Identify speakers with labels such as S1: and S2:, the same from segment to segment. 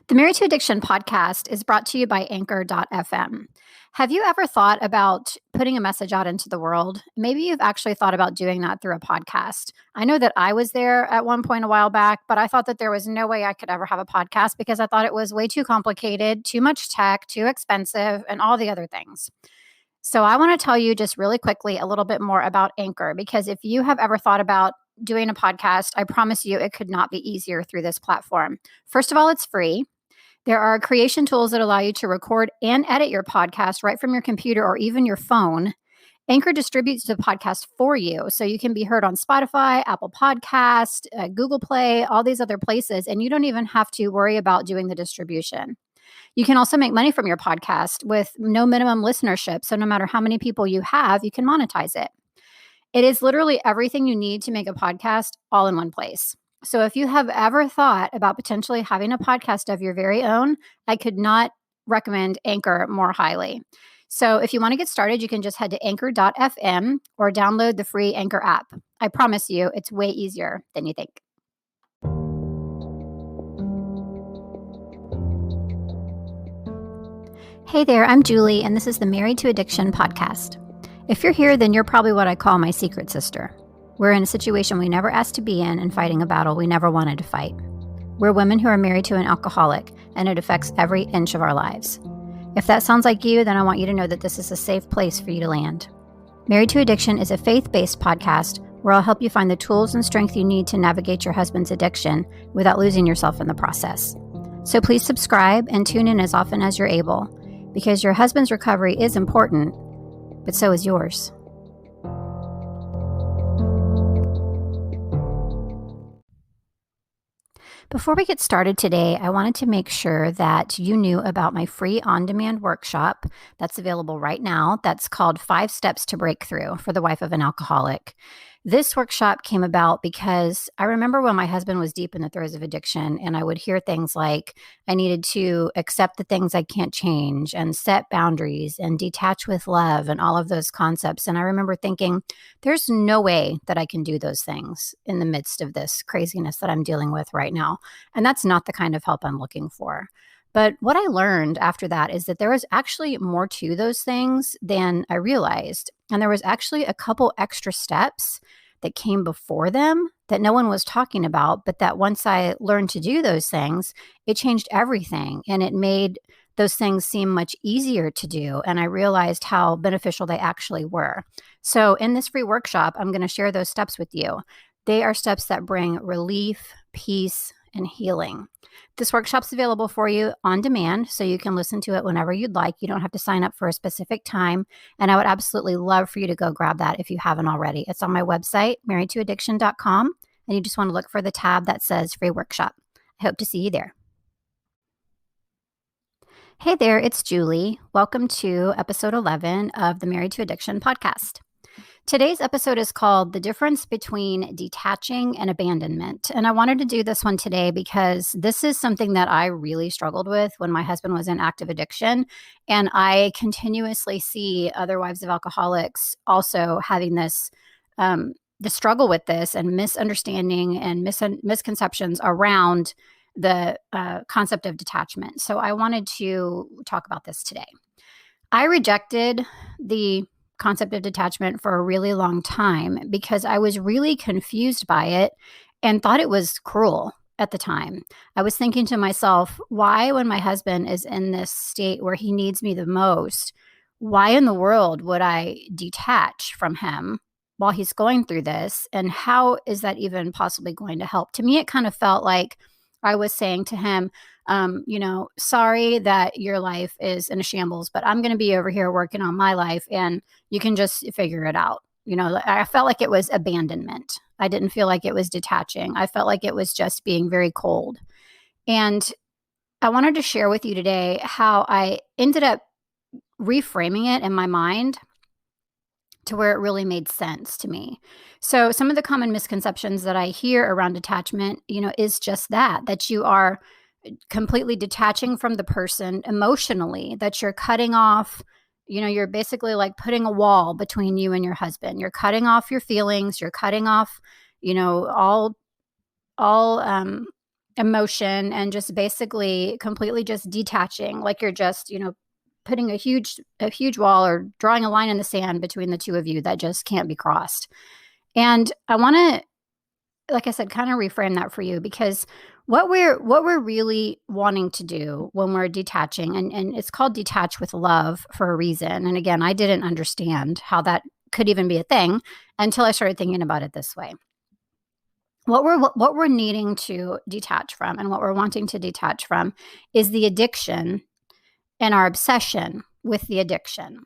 S1: The Married to Addiction podcast is brought to you by Anchor.fm. Have you ever thought about putting a message out into the world? Maybe you've actually thought about doing that through a podcast. I know that I was there at one point a while back, but I thought that there was no way I could ever have a podcast because I thought it was way too complicated, too much tech, too expensive, and all the other things. So I want to tell you just really quickly a little bit more about Anchor, because if you have ever thought about doing a podcast, I promise you it could not be easier through this platform. First of all, it's free. There are creation tools that allow you to record and edit your podcast right from your computer or even your phone. Anchor distributes the podcast for you, so you can be heard on Spotify, Apple Podcast, Google Play, all these other places, and you don't even have to worry about doing the distribution. You can also make money from your podcast with no minimum listenership, so no matter how many people you have, you can monetize it. It is literally everything you need to make a podcast all in one place. So if you have ever thought about potentially having a podcast of your very own, I could not recommend Anchor more highly. So if you want to get started, you can just head to anchor.fm or download the free Anchor app. I promise you, it's way easier than you think. Hey there, I'm Julie, and this is the Married to Addiction podcast. If you're here, then you're probably what I call my secret sister. We're in a situation we never asked to be in and fighting a battle we never wanted to fight. We're women who are married to an alcoholic, and it affects every inch of our lives. If that sounds like you, then I want you to know that this is a safe place for you to land. Married to Addiction is a faith-based podcast where I'll help you find the tools and strength you need to navigate your husband's addiction without losing yourself in the process. So please subscribe and tune in as often as you're able, because your husband's recovery is important, but so is yours. Before we get started today, I wanted to make sure that you knew about my free on-demand workshop that's available right now. That's called 5 Steps to Breakthrough for the Wife of an Alcoholic. This workshop came about because I remember when my husband was deep in the throes of addiction, and I would hear things like I needed to accept the things I can't change and set boundaries and detach with love and all of those concepts. And I remember thinking, there's no way that I can do those things in the midst of this craziness that I'm dealing with right now. And that's not the kind of help I'm looking for. But what I learned after that is that there was actually more to those things than I realized. And there was actually a couple extra steps that came before them that no one was talking about, but that once I learned to do those things, it changed everything. And it made those things seem much easier to do. And I realized how beneficial they actually were. So in this free workshop, I'm going to share those steps with you. They are steps that bring relief, peace, and healing. This workshop's available for you on demand, so you can listen to it whenever you'd like. You don't have to sign up for a specific time, and I would absolutely love for you to go grab that if you haven't already. It's on my website, marriedtoaddiction.com, and you just want to look for the tab that says free workshop. I hope to see you there. Hey there, it's Julie. Welcome to episode 11 of the Married to Addiction podcast. Today's episode is called The Difference Between Detaching and Abandonment. And I wanted to do this one today because this is something that I really struggled with when my husband was in active addiction. And I continuously see other wives of alcoholics also having this the struggle with this and misunderstanding and misconceptions around the concept of detachment. So I wanted to talk about this today. I rejected the concept of detachment for a really long time because I was really confused by it and thought it was cruel at the time. I was thinking to myself, why, when my husband is in this state where he needs me the most, why in the world would I detach from him while he's going through this? And how is that even possibly going to help? To me, it kind of felt like I was saying to him, sorry that your life is in a shambles, but I'm going to be over here working on my life and you can just figure it out. I felt like it was abandonment. I didn't feel like it was detaching. I felt like it was just being very cold. And I wanted to share with you today how I ended up reframing it in my mind to where it really made sense to me. So some of the common misconceptions that I hear around detachment, is just that you are completely detaching from the person emotionally, that you're cutting off, you're basically like putting a wall between you and your husband. You're cutting off your feelings. You're cutting off, all emotion and just basically completely just detaching, like you're just, putting a huge wall or drawing a line in the sand between the two of you that just can't be crossed. And I want to, like I said, kind of reframe that for you, because what we're really wanting to do when we're detaching, and it's called detach with love for a reason. And again, I didn't understand how that could even be a thing until I started thinking about it this way. What we're needing to detach from, and what we're wanting to detach from, is the addiction and our obsession with the addiction.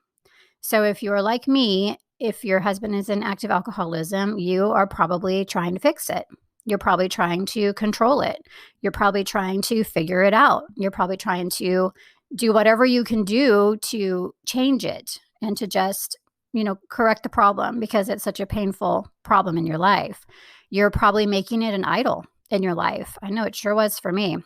S1: So if you're like me, if your husband is in active alcoholism, you are probably trying to fix it. You're probably trying to control it. You're probably trying to figure it out. You're probably trying to do whatever you can do to change it and to just, correct the problem, because it's such a painful problem in your life. You're probably making it an idol in your life. I know it sure was for me.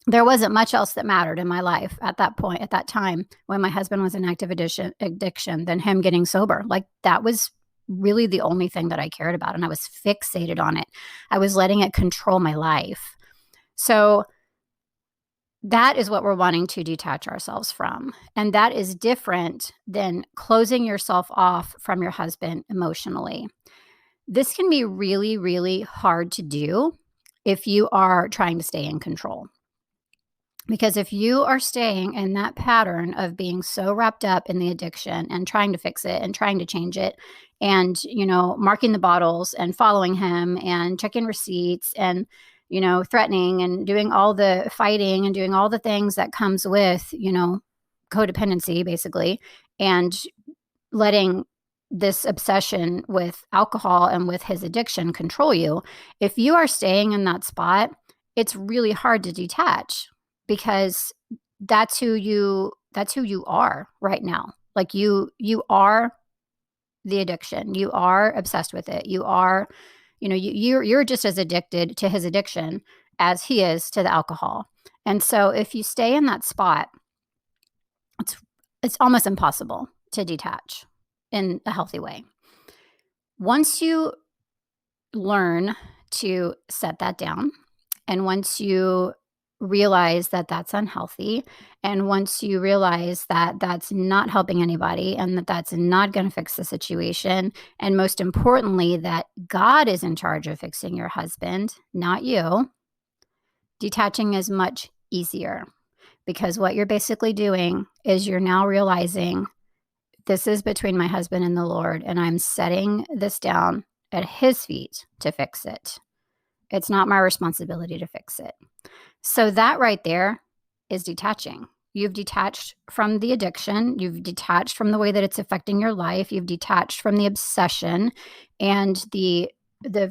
S1: There wasn't much else that mattered in my life at that point, at that time, when my husband was in active addiction, than him getting sober. Like, that was really the only thing that I cared about. And I was fixated on it. I was letting it control my life. So that is what we're wanting to detach ourselves from. And that is different than closing yourself off from your husband emotionally. This can be really, really hard to do if you are trying to stay in control. Because if you are staying in that pattern of being so wrapped up in the addiction and trying to fix it and trying to change it, and, marking the bottles and following him and checking receipts and, threatening and doing all the fighting and doing all the things that comes with, codependency, basically, and letting this obsession with alcohol and with his addiction control you, if you are staying in that spot, it's really hard to detach, because that's who you are right now. Like, you are the addiction. You are obsessed with it. You are, you're just as addicted to his addiction as he is to the alcohol. And so if you stay in that spot, it's it's almost impossible to detach in a healthy way. Once you learn to set that down, and once you realize that that's unhealthy, and once you realize that that's not helping anybody, and that that's not going to fix the situation, and most importantly, that God is in charge of fixing your husband, not you, detaching is much easier. Because what you're basically doing is you're now realizing, this is between my husband and the Lord, and I'm setting this down at his feet to fix it. It's not my responsibility to fix it. So that right there is detaching. You've detached from the addiction. You've detached from the way that it's affecting your life. You've detached from the obsession and the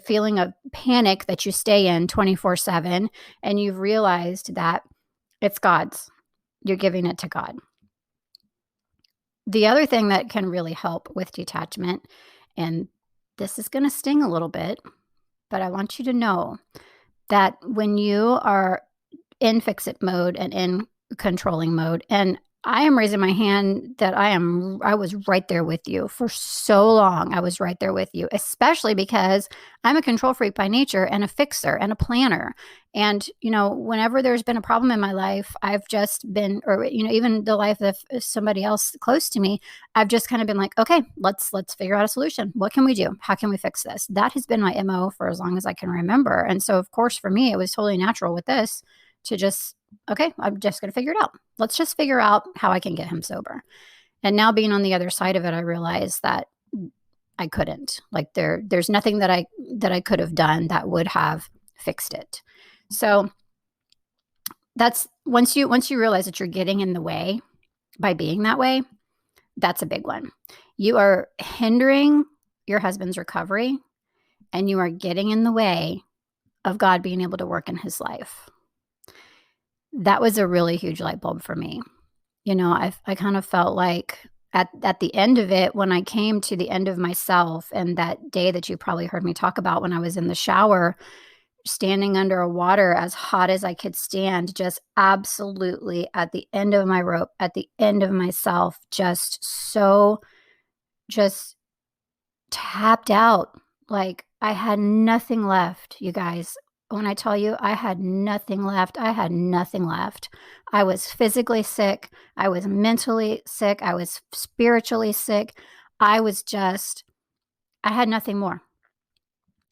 S1: feeling of panic that you stay in 24/7. And you've realized that it's God's. You're giving it to God. The other thing that can really help with detachment, and this is going to sting a little bit, but I want you to know that when you are in fix it mode and in controlling mode, and I am raising my hand that I was right there with you for so long. I was right there with you, especially because I'm a control freak by nature and a fixer and a planner. And, whenever there's been a problem in my life, I've just been, or, even the life of somebody else close to me, I've just kind of been like, okay, let's figure out a solution. What can we do? How can we fix this? That has been my MO for as long as I can remember. And so, of course, for me, it was totally natural with this to just, okay, I'm just going to figure it out. Let's just figure out how I can get him sober. And now, being on the other side of it, I realized that I couldn't. Like, there's nothing that I could have done that would have fixed it. So that's, once you realize that you're getting in the way by being that way, that's a big one. You are hindering your husband's recovery, and you are getting in the way of God being able to work in his life. That was a really huge light bulb for me. I kind of felt like at the end of it, when I came to the end of myself, and that day that you probably heard me talk about, when I was in the shower, standing under a water as hot as I could stand, just absolutely at the end of my rope, at the end of myself, just tapped out. Like, I had nothing left, you guys. when I tell you I had nothing left, I had nothing left. I was physically sick. I was mentally sick. I was spiritually sick. I was just, I had nothing more.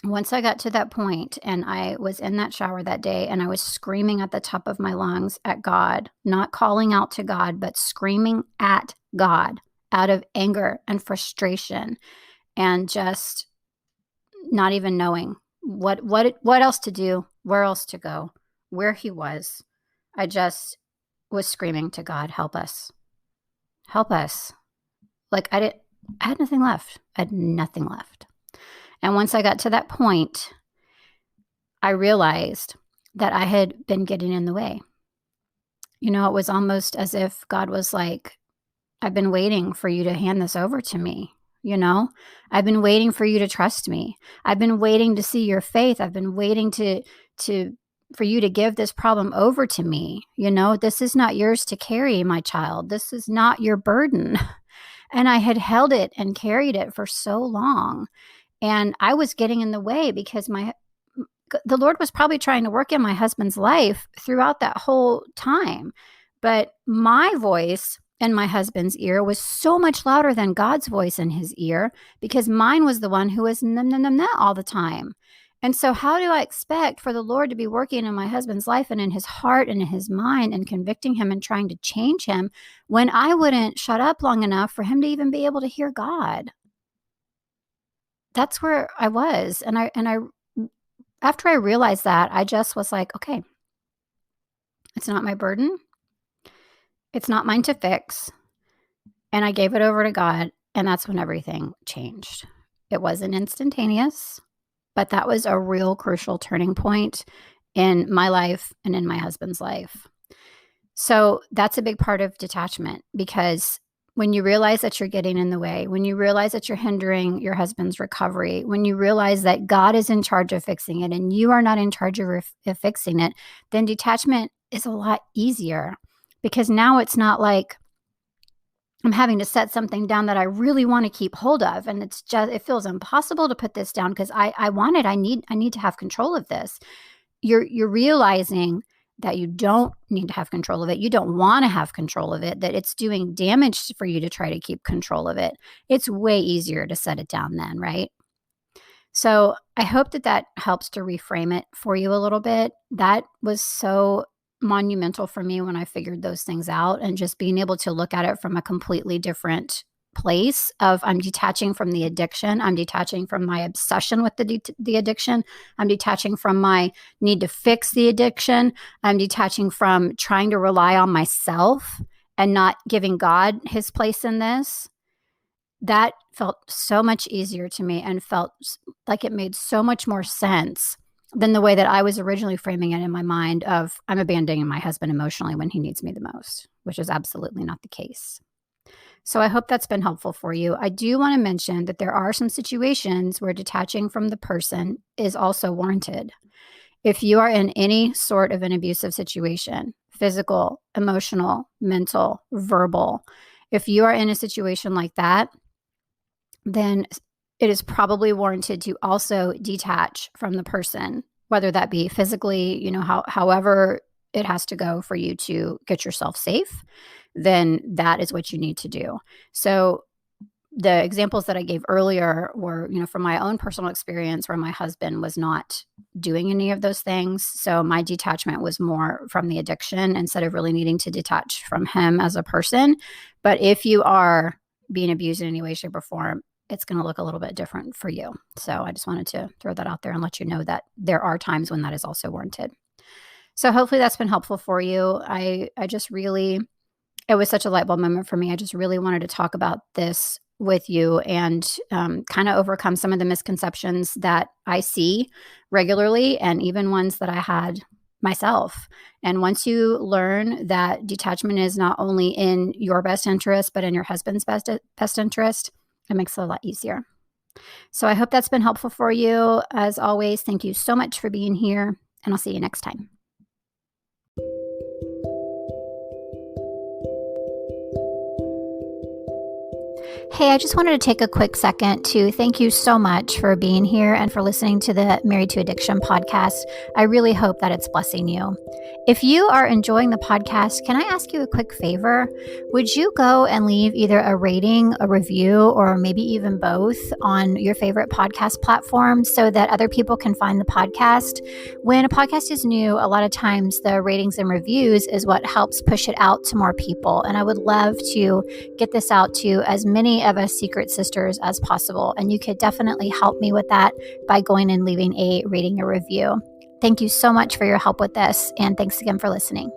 S1: Once I got to that point and I was in that shower that day and I was screaming at the top of my lungs at God, not calling out to God, but screaming at God out of anger and frustration and just not even knowing what else to do, where else to go, where he was. I just was screaming to God, help us. Help us. Like I had nothing left. I had nothing left. And once I got to that point, I realized that I had been getting in the way. You know, it was almost as if God was like, I've been waiting for you to hand this over to me. You know, I've been waiting for you to trust me. I've been waiting to see your faith. I've been waiting to for you to give this problem over to me. You know, this is not yours to carry, my child. This is not your burden. And I had held it and carried it for so long. And I was getting in the way because the Lord was probably trying to work in my husband's life throughout that whole time. But my voice in my husband's ear was so much louder than God's voice in his ear because mine was the one who was num, num, num, num all the time. And so how do I expect for the Lord to be working in my husband's life and in his heart and in his mind and convicting him and trying to change him when I wouldn't shut up long enough for him to even be able to hear God? That's where I was. And I after I realized that, I just was like, okay, it's not my burden. It's not mine to fix. And I gave it over to God. And that's when everything changed. It wasn't instantaneous, but that was a real crucial turning point in my life and in my husband's life. So that's a big part of detachment because when you realize that you're getting in the way, when you realize that you're hindering your husband's recovery, when you realize that God is in charge of fixing it and you are not in charge of fixing it, then detachment is a lot easier because now it's not like I'm having to set something down that I really want to keep hold of. And it feels impossible to put this down because I want it. I need to have control of this. You're realizing that you don't need to have control of it. You don't want to have control of it, that it's doing damage for you to try to keep control of it. It's way easier to set it down then, right? So I hope that helps to reframe it for you a little bit. That was so monumental for me when I figured those things out and just being able to look at it from a completely different place of I'm detaching from the addiction. I'm detaching from my obsession with the addiction. I'm detaching from my need to fix the addiction. I'm detaching from trying to rely on myself and not giving God his place in this. That felt so much easier to me and felt like it made so much more sense than the way that I was originally framing it in my mind of I'm abandoning my husband emotionally when he needs me the most, which is absolutely not the case. So I hope that's been helpful for you. I do want to mention that there are some situations where detaching from the person is also warranted. If you are in any sort of an abusive situation, physical, emotional, mental, verbal, if you are in a situation like that, then it is probably warranted to also detach from the person, whether that be physically, however it has to go for you to get yourself safe, then that is what you need to do. So the examples that I gave earlier were, from my own personal experience where my husband was not doing any of those things. So my detachment was more from the addiction instead of really needing to detach from him as a person. But if you are being abused in any way, shape, or form, it's going to look a little bit different for you. So I just wanted to throw that out there and let you know that there are times when that is also warranted. So hopefully that's been helpful for you. I just really, it was such a light bulb moment for me. I just really wanted to talk about this with you and kind of overcome some of the misconceptions that I see regularly and even ones that I had myself. And once you learn that detachment is not only in your best interest, but in your husband's best interest, it makes it a lot easier. So I hope that's been helpful for you. As always, thank you so much for being here, and I'll see you next time. Hey, I just wanted to take a quick second to thank you so much for being here and for listening to the Married to Addiction podcast. I really hope that it's blessing you. If you are enjoying the podcast, can I ask you a quick favor? Would you go and leave either a rating, a review, or maybe even both on your favorite podcast platform so that other people can find the podcast? When a podcast is new, a lot of times the ratings and reviews is what helps push it out to more people. And I would love to get this out to as many of us secret sisters as possible. And you could definitely help me with that by going and leaving a rating or review. Thank you so much for your help with this. And thanks again for listening.